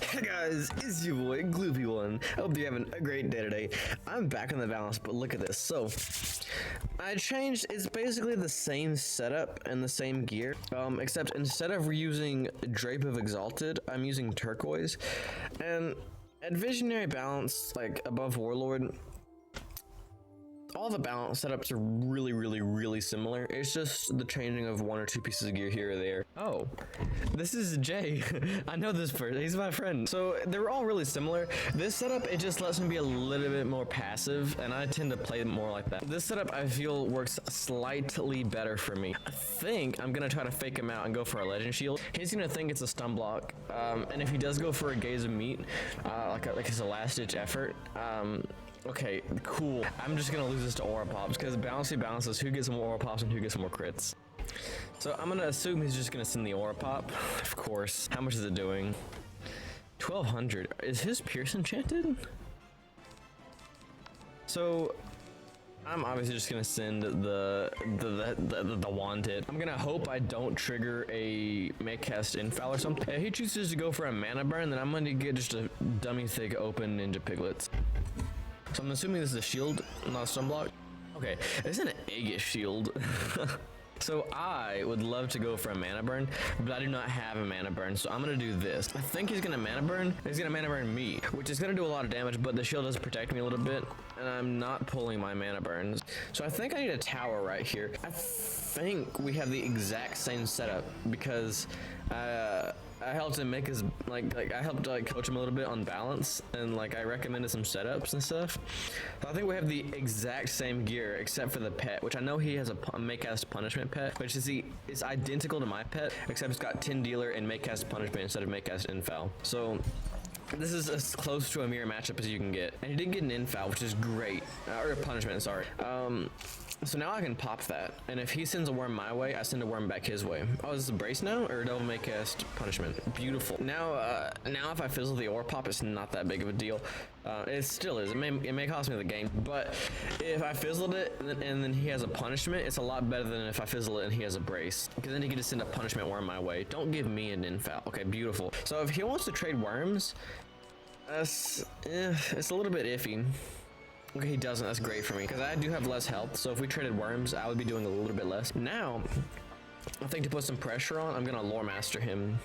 Hey guys, it's your boy Gloopy1. I hope you're having a great day today. I'm back on the balance, but look at this. So, I changed. It's basically the same setup and the same gear, except instead of using Drape of Exalted, I'm using Turquoise. And at Visionary Balance, like above Warlord, all the balance setups are really similar. It's just the changing of one or two pieces of gear here or there. Oh, this is Jay. I know this person. He's my friend. So they're all really similar. This setup, it just lets me be a little bit more passive, and I tend to play more like that. This setup, I feel, works slightly better for me. I think I'm gonna try to fake him out and go for a legend shield. He's gonna think it's a stun block, and if he does go for a gaze of meat, like it's a last-ditch effort, okay, cool. I'm just gonna lose this to aura pops because Bouncy balances who gets more aura pops and who gets more crits. So I'm gonna assume he's just gonna send the aura pop, of course. How much is it doing? 1200. Is his Pierce enchanted? So I'm obviously just gonna send the wanted. I'm gonna hope I don't trigger a make cast infoul or something. If he chooses to go for a mana burn, then I'm gonna get just a dummy thick open ninja piglets. So I'm assuming this is a shield, not a stun block. Okay, it's an Aegis shield. So I would love to go for a mana burn, but I do not have a mana burn, so I'm gonna do this. I think he's gonna mana burn. He's gonna mana burn me, which is gonna do a lot of damage, but the shield does protect me a little bit, and I'm not pulling my mana burns. So I think I need a tower right here. I think we have the exact same setup because I helped him make his I helped coach him a little bit on balance, and I recommended some setups and stuff. So I think we have the exact same gear except for the pet, which I know he has a make cast punishment pet, which is identical to my pet, except it's got 10 dealer and make cast punishment instead of make cast infoul. So this is as close to a mirror matchup as you can get, and he did get an infoul, which is great, or a punishment. Sorry. So now I can pop that, and if he sends a worm my way, I send a worm back his way. Oh, is this a brace now, or double make cast punishment? Beautiful. Now, now if I fizzle the aura pop, it's not that big of a deal. It still is. It may cost me the game, but if I fizzled it and then he has a punishment, it's a lot better than if I fizzle it and he has a brace, because then he can just send a punishment worm my way. Don't give me an infoul. Okay, beautiful. So if he wants to trade worms, it's a little bit iffy. Okay, he doesn't. That's great for me because I do have less health. So if we traded worms, I would be doing a little bit less. Now, I think to put some pressure on, I'm gonna lore master him.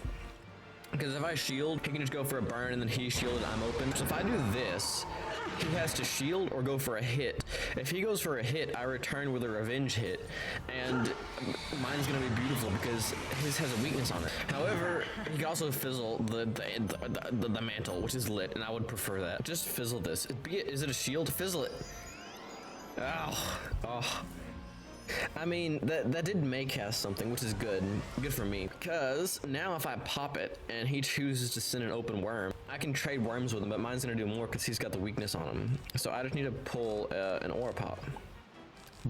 Because if I shield, he can just go for a burn and then he's shielded, I'm open. So if I do this, he has to shield or go for a hit. If he goes for a hit, I return with a revenge hit, and mine's gonna be beautiful because his has a weakness on it. However, he can also fizzle the mantle, which is lit, and I would prefer that. Just fizzle this. Is it a shield? Fizzle it. Oh. I mean, that did make cast something, which is good for me. Because now if I pop it and he chooses to send an open worm, I can trade worms with him, but mine's gonna do more because he's got the weakness on him. So I just need to pull an aura pop.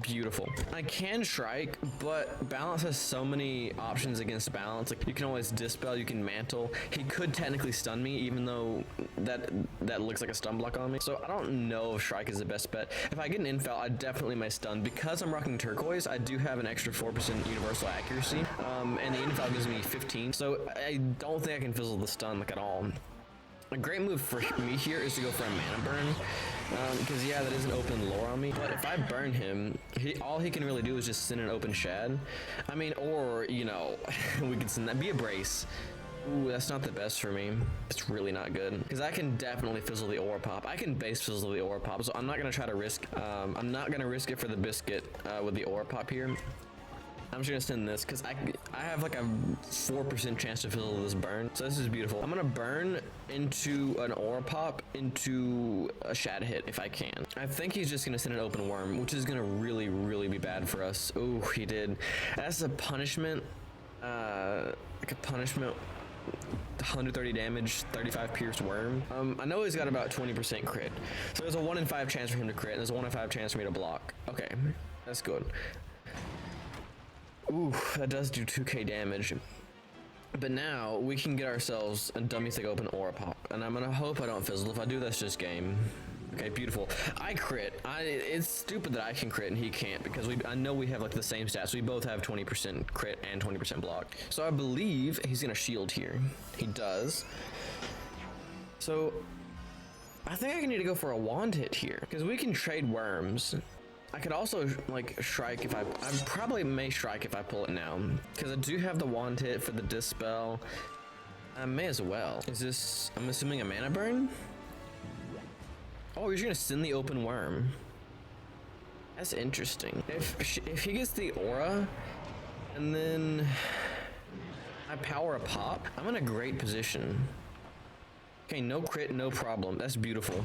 Beautiful. I can strike, but balance has so many options against balance. You can always dispel, you can mantle. He could technically stun me, even though that looks like a stun block on me. So I don't know if strike is the best bet. If I get an infoul, I definitely may stun. Because I'm rocking turquoise, I do have an extra 4% universal accuracy, and the infoul gives me 15. So I don't think I can fizzle the stun at all. A great move for me here is to go for a mana burn, because yeah, that is an open lore on me. But if I burn him, all he can really do is just send an open shad. I mean, or you know, we could send that be a brace. Ooh, that's not the best for me. It's really not good because I can definitely fizzle the aura pop. I can base fizzle the aura pop, so I'm not gonna try to risk. I'm not gonna risk it for the biscuit with the aura pop here. I'm just gonna send this because I have like a 4% chance to fizzle this burn. So this is beautiful. I'm gonna burn into an aura pop into a shad hit if I can. I think he's just gonna send an open worm, which is gonna really be bad for us. Oh, he did. That's a punishment. Like a punishment. 130 damage, 35 pierce worm. I know he's got about 20% crit. So there's a 1 in 5 chance for him to crit, and there's a 1 in 5 chance for me to block. Okay, that's good. Ooh, that does do 2k damage. But now we can get ourselves a dummy thick open aura pop, and I'm gonna hope I don't fizzle. If I do, that's just game. Okay, beautiful. I crit. It's stupid that I can crit and he can't, because I know we have like the same stats. We both have 20% crit and 20% block. So I believe he's gonna shield here. He does. So I think I need to go for a wand hit here because we can trade worms. I could also like strike if I probably may strike if I pull it now because I do have the wand hit for the dispel. I may as well. Is this, I'm assuming, a mana burn? Oh, you're gonna send the open worm. That's interesting. If he gets the aura and then I power a pop, I'm in a great position. Okay, no crit, no problem. That's beautiful.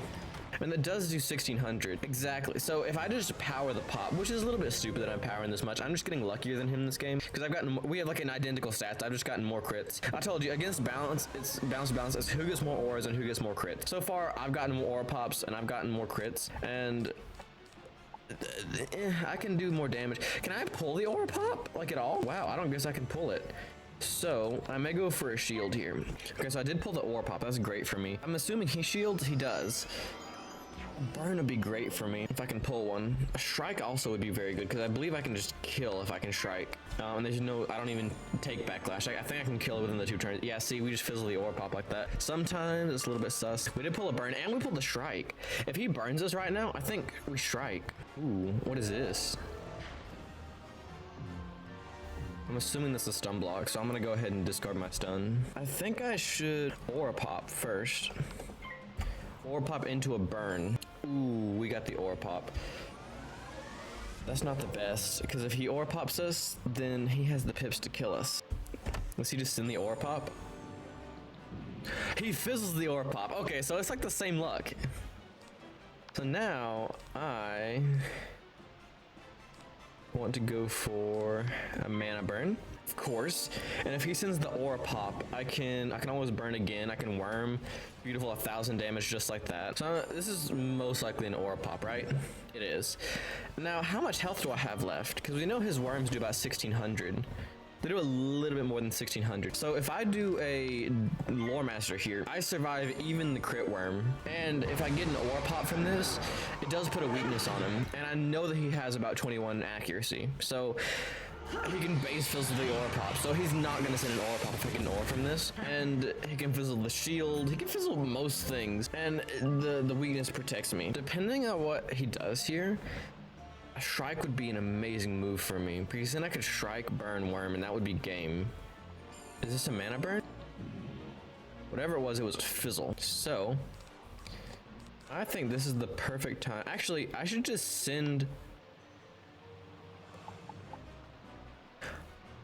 And that does do 1600. Exactly. So if I just power the pop, which is a little bit stupid that I'm powering this much, I'm just getting luckier than him in this game because I've gotten, we have like an identical stats. I've just gotten more crits. I told you against balance, it's balance. It's who gets more auras and who gets more crits. So far, I've gotten more aura pops and I've gotten more crits, and I can do more damage. Can I pull the aura pop like at all? Wow, I don't guess I can pull it. So I may go for a shield here. Okay, so I did pull the aura pop. That's great for me. I'm assuming he shields. He does. A burn would be great for me if I can pull one. A strike also would be very good because I believe I can just kill if I can strike. And there's no, I don't even take backlash. I think I can kill within the 2 turns. Yeah, see, we just fizzle the aura pop like that. Sometimes it's a little bit sus. We did pull a burn and we pulled the strike. If he burns us right now, I think we strike. Ooh, what is this? I'm assuming this is a stun block, so I'm gonna go ahead and discard my stun. I think I should aura pop first. Aura pop into a burn. Ooh, we got the aura pop. That's not the best, because if he aura pops us, then he has the pips to kill us. Let's he just send the aura pop? He fizzles the aura pop. Okay, so it's like the same luck. So now I want to go for a mana burn, of course. And if he sends the aura pop, I can always burn again. I can worm. Beautiful, 1000 damage just like that. So this is most likely an aura pop, right? It is. Now, how much health do I have left? Because we know his worms do about 1600. They do a little bit more than 1600. So if I do a lore master here, I survive even the crit worm. And if I get an aura pop from this, it does put a weakness on him. And I know that he has about 21 accuracy. So he can base fizzle the aura pop. So he's not going to send an aura pop if I get an aura from this. And he can fizzle the shield. He can fizzle most things. And the weakness protects me. Depending on what he does here, a strike would be an amazing move for me, because then I could strike, burn, worm, and that would be game. Is this a mana burn? Whatever it was fizzle. So, I think this is the perfect time. Actually, I should just send...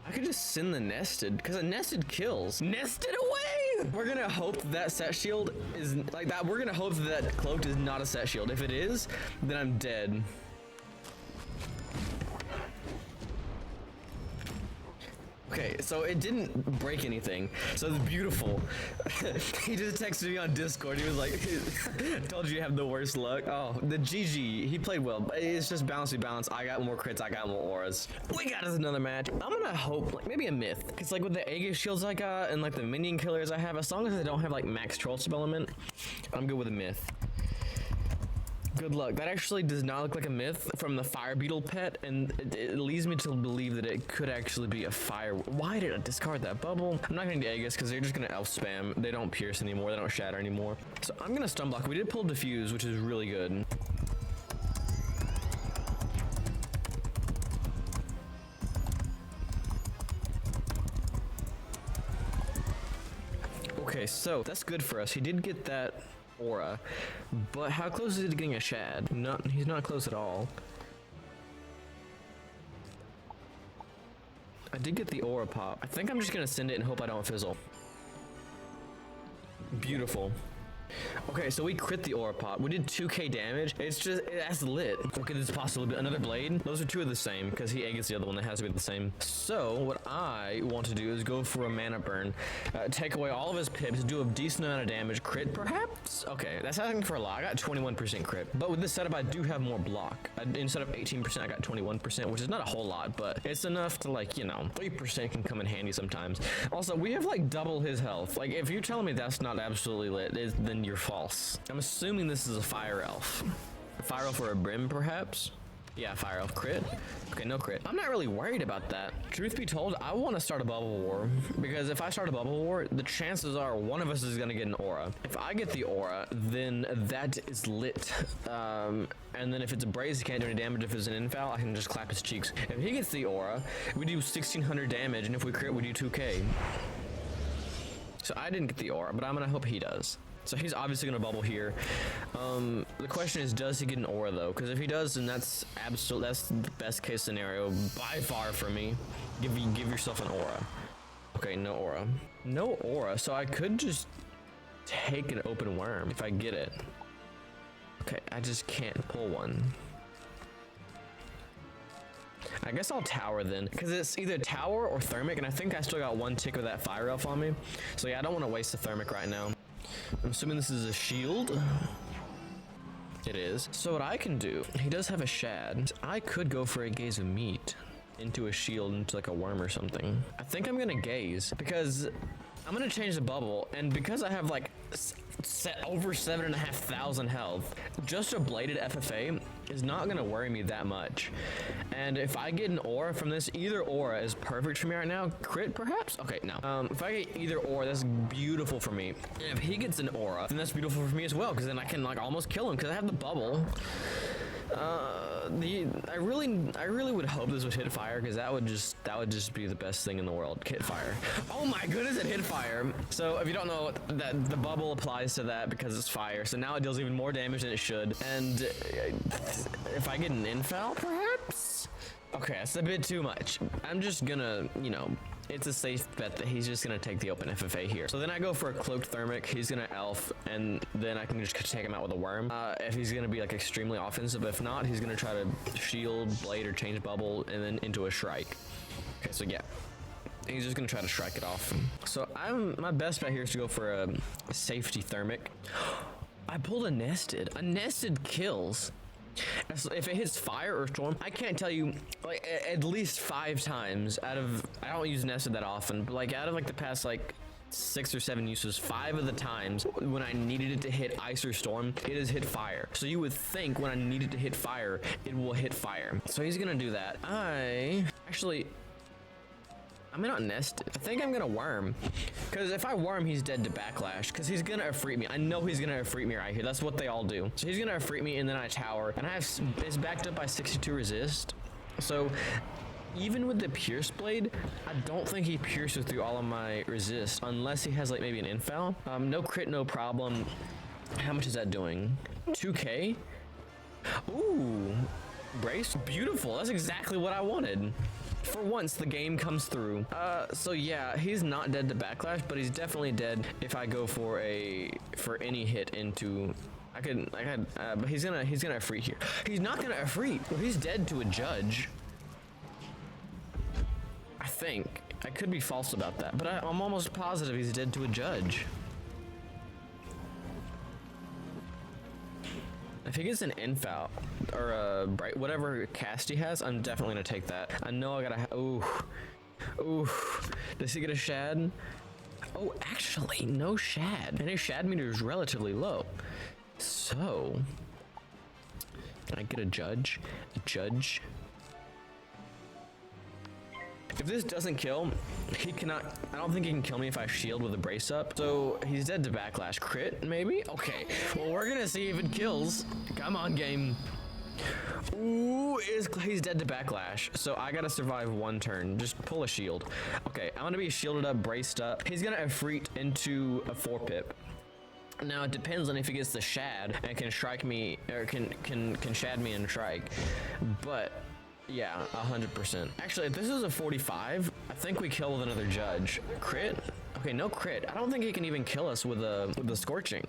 I could just send the nested, because a nested kills. Nested away! We're gonna hope that set shield is like that. We're gonna hope that cloaked is not a set shield. If it is, then I'm dead. Okay, so it didn't break anything, so it's beautiful. He just texted me on Discord. He was like, "Told you have the worst luck." Oh, the GG. He played well. It's just balance. I got more crits. I got more auras. We got us another match. I'm gonna hope like maybe a myth. It's like with the Aegis shields I got and like the minion killers I have. As long as I don't have like max troll development, I'm good with a myth. Good luck. That actually does not look like a myth from the fire beetle pet, and it leads me to believe that it could actually be a fire. Why did I discard that bubble? I'm not going to Aegis because they're just going to elf spam. They don't pierce anymore. They don't shatter anymore. So I'm going to stun block. We did pull diffuse, which is really good. Okay, so that's good for us. He did get that aura, but how close is he to getting a shad? He's not close at all. I did get the aura pop. I think I'm just gonna send it and hope I don't fizzle. Beautiful. Okay, so we crit the aura pop. We did 2k damage. It's just, that's lit. Okay, this is possibly another blade. Those are two of the same, because he gets the other one that has to be the same. So, what I want to do is go for a mana burn. Take away all of his pips, do a decent amount of damage. Crit, perhaps? Okay, that's asking for a lot. I got 21% crit. But with this setup, I do have more block. Instead of 18%, I got 21%, which is not a whole lot, but it's enough to, like, you know, 3% can come in handy sometimes. Also, we have, like, double his health. Like, if you're telling me that's not absolutely lit, then you're false. I'm assuming this is a fire elf. A fire elf or a brim, perhaps? Yeah, fire elf crit. Okay, no crit. I'm not really worried about that. Truth be told, I want to start a bubble war, because if I start a bubble war, the chances are one of us is going to get an aura. If I get the aura, then that is lit. And then if it's a braze, he can't do any damage. If it's an infoul, I can just clap his cheeks. If he gets the aura, we do 1600 damage, and if we crit, we do 2k. So I didn't get the aura, but I'm gonna hope he does. So he's obviously gonna bubble here. The question is, does he get an aura though? Because if he does, then that's the best case scenario by far for me. Give yourself an aura. Okay, no aura. No aura, so I could just take an open worm if I get it. Okay, I just can't pull one. I guess I'll tower then, because it's either tower or thermic, and I think I still got one tick of that fire elf on me. So yeah, I don't want to waste the thermic right now. I'm assuming this is a shield. It is. So what I can do, he does have a shad. I could go for a gaze of meat into a shield, into like a worm or something. I think I'm gonna gaze, because I'm gonna change the bubble, and because I have like over 7,500 health, just a bladed FFA is not gonna worry me that much. And if I get an aura from this, either aura is perfect for me right now. Crit perhaps? Okay, no. If I get either aura, that's beautiful for me. And if he gets an aura, then that's beautiful for me as well, because then I can like almost kill him because I have the bubble. I really would hope this would hit fire, because that would just be the best thing in the world. Hit fire. Oh my goodness, it hit fire. So if you don't know, that the bubble applies to that because it's fire. So now it deals even more damage than it should. And if I get an infoul, perhaps. Okay, that's a bit too much. I'm just gonna, you know, it's a safe bet that he's just gonna take the open FFA here. So then I go for a cloaked thermic, he's gonna elf, and then I can just take him out with a worm. If he's gonna be like extremely offensive, if not, he's gonna try to shield, blade, or change bubble, and then into a shrike. Okay, so yeah. He's just gonna try to strike it off. So my best bet here is to go for a safety thermic. I pulled a nested. A nested kills. If it hits fire or storm, I can't tell you, like at least 5 times out of, I don't use nested that often, but like out of like the past like 6 or 7 uses, 5 of the times when I needed it to hit ice or storm, it has hit fire. So you would think when I need it to hit fire, it will hit fire. So he's gonna do that. I'm not nested. I think I'm gonna worm, because if I worm, he's dead to backlash, because he's gonna Ifrit me. I know he's gonna Ifrit me right here. That's what they all do. So he's gonna Ifrit me, and then I tower, and it's backed up by 62 resist. So even with the pierce blade, I don't think he pierces through all of my resist, unless he has like maybe an infoul. No crit, no problem. How much is that doing? 2k? Ooh, brace, beautiful. That's exactly what I wanted. For once, the game comes through. So yeah, he's not dead to backlash, but he's definitely dead if I go for any hit into. But he's gonna Ifrit here. He's not gonna Ifrit. Well, he's dead to a judge. I think. I could be false about that, but I'm almost positive he's dead to a judge. If he gets an infoul or a bright, whatever cast he has, I'm definitely gonna take that. I know I gotta. Ooh. Does he get a shad? Oh, actually, no shad. And his shad meter is relatively low. So, can I get a judge? A judge. If this doesn't kill, he cannot. I don't think he can kill me if I shield with a brace up. So he's dead to backlash. Crit, maybe? Okay. Well, we're gonna see if it kills. Come on, game. Ooh, he's dead to backlash. So I gotta survive 1 turn. Just pull a shield. Okay, I'm gonna be shielded up, braced up. He's gonna Ifrit into a 4-pip. Now it depends on if he gets the shad and can strike me, or can shad me and strike. But yeah, 100%. Actually, if this is a 45, I think we kill with another judge. Crit? Okay, no crit. I don't think he can even kill us with the scorching.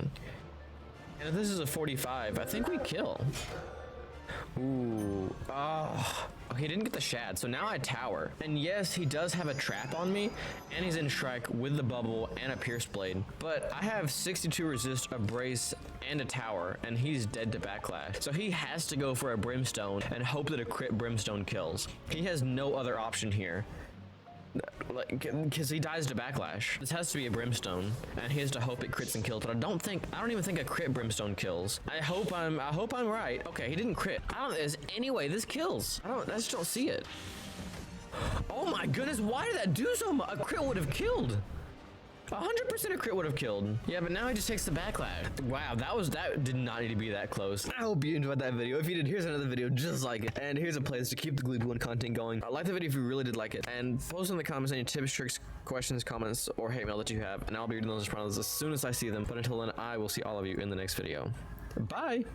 And if this is a 45, I think we kill. Ooh. Oh, he didn't get the shad, so now I tower. And yes, he does have a trap on me, and he's in strike with the bubble and a pierce blade. But I have 62 resist, a brace, and a tower, and he's dead to backlash. So he has to go for a brimstone and hope that a crit brimstone kills. He has no other option here. like, because he dies to backlash. This has to be a brimstone, and he has to hope it crits and kills. But I don't even think a crit brimstone kills. I hope I'm right. Okay, he didn't crit. I don't think there's any way this kills. I just don't see it. Oh my goodness, why did that do so much? A crit would have killed. 100% a crit would have killed. Yeah, but now he just takes the backlash. Wow, that did not need to be that close. I hope you enjoyed that video. If you did, here's another video just like it. And here's a place to keep the Glued One content going. Like the video if you really did like it. And post in the comments any tips, tricks, questions, comments, or hate mail that you have. And I'll be reading those responses as soon as I see them. But until then, I will see all of you in the next video. Bye!